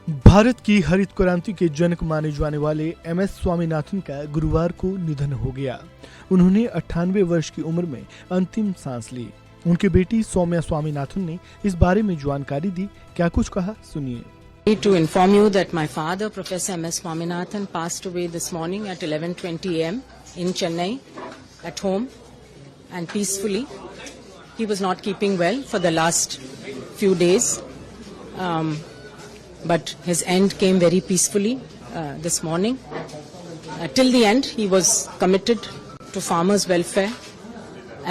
भारत की हरित क्रांति के जनक माने जाने वाले एमएस स्वामीनाथन का गुरुवार को निधन हो गया। उन्होंने 98 वर्ष की उम्र में अंतिम सांस ली। उनकी बेटी सौम्या स्वामीनाथन ने इस बारे में जानकारी दी। क्या कुछ कहा, सुनिए। To inform you that my father, Professor M.S. Swaminathan, passed away this morning at 11:20 a.m. in Chennai at home and peacefully. He was not keeping well for the last few days, but his end came very peacefully this morning. Till the end, he was committed to farmers' welfare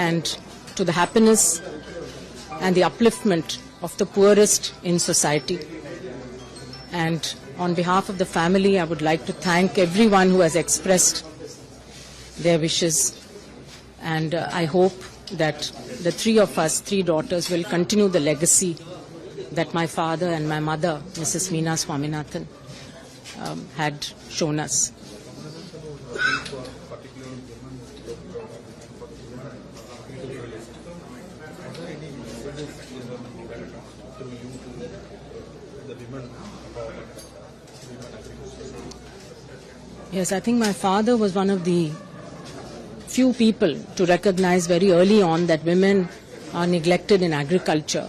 and to the happiness and the upliftment of the poorest in society. And on behalf of the family, I would like to thank everyone who has expressed their wishes. And I hope that the three of us, three daughters, will continue the legacy that my father and my mother, Mrs. Meena Swaminathan, had shown us. Yes, I think my father was one of the few people to recognize very early on that women are neglected in agriculture,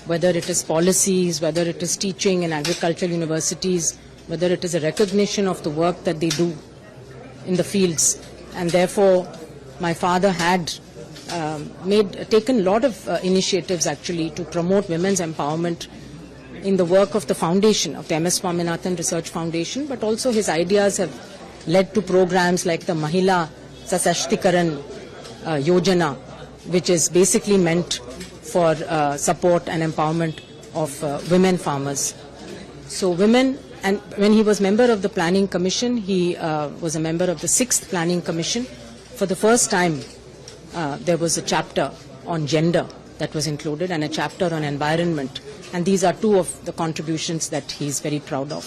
whether it is policies, whether it is teaching in agricultural universities, whether it is a recognition of the work that they do in the fields. And therefore, my father had taken a lot of initiatives actually to promote women's empowerment in the work of the foundation, of the M.S. Swaminathan Research Foundation, but also his ideas have led to programs like the Mahila Sasashtikaran Yojana, which is basically meant for support and empowerment of women farmers. So women, and when he was member of the Planning Commission, he was a member of the 6th Planning Commission. For the first time, there was a chapter on gender that was included and a chapter on environment. And these are two of the contributions that he is very proud of.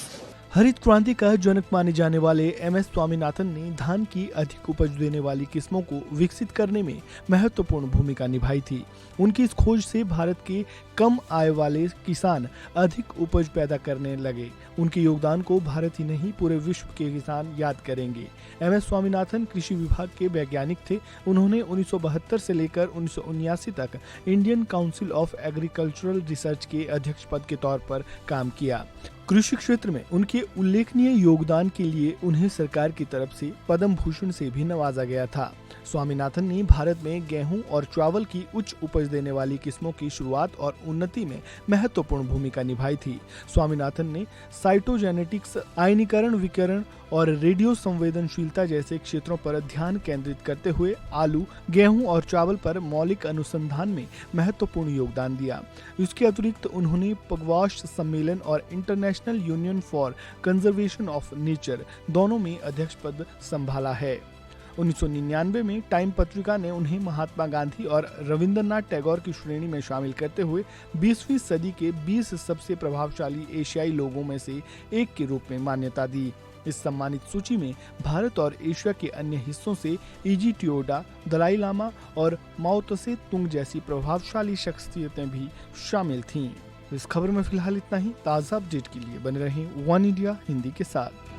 हरित क्रांति का जनक माने जाने वाले MS Swaminathan ने धान की अधिक उपज देने वाली किस्मों को विकसित करने में महत्वपूर्ण भूमिका निभाई थी। उनकी इस खोज से भारत के कम आय वाले किसान अधिक उपज पैदा करने लगे। उनके योगदान को भारत ही नहीं पूरे विश्व के किसान याद करेंगे। एमएस स्वामीनाथन कृषि विभाग के वैज्ञानिक थे। उन्होंने 1972 से लेकर 1979 तक Indian council of agricultural research के अध्यक्ष पद के तौर पर काम किया। कृषि क्षेत्र में उनके उल्लेखनीय योगदान के लिए उन्हें सरकार की तरफ से पद्म भूषण से भी नवाजा गया था। स्वामीनाथन ने भारत में गेहूं और चावल की उच्च उपज देने वाली किस्मों की शुरुआत और उन्नति में महत्वपूर्ण भूमिका निभाई थी। स्वामीनाथन ने साइटोजेनेटिक्स, आयनीकरण विकिरण और रेडियो संवेदनशीलता जैसे क्षेत्रों पर ध्यान केंद्रित करते हुए आलू, गेहूं और चावल पर मौलिक अनुसंधान में महत्वपूर्ण योगदान दिया। इसके अतिरिक्त उन्होंने पगवाश सम्मेलन और international union for conservation of nature दोनों में अध्यक्ष पद संभाला है। 1999 में टाइम पत्रिका ने उन्हें महात्मा गांधी और रविंद्रनाथ टैगोर की श्रेणी में शामिल करते हुए 20वीं सदी के 20 सबसे प्रभावशाली एशियाई लोगों में से एक के रूप में मान्यता दी। इस सम्मानित सूची में भारत और एशिया के अन्य हिस्सों से इजी टोयोडा, दलाई लामा और माओ त्से तुंग जैसी प्रभावशाली शख्सियतें भी शामिल थीं। इस खबर में फिलहाल इतना ही। ताज़ा अपडेट के लिए बने रहें वन इंडिया हिंदी के साथ।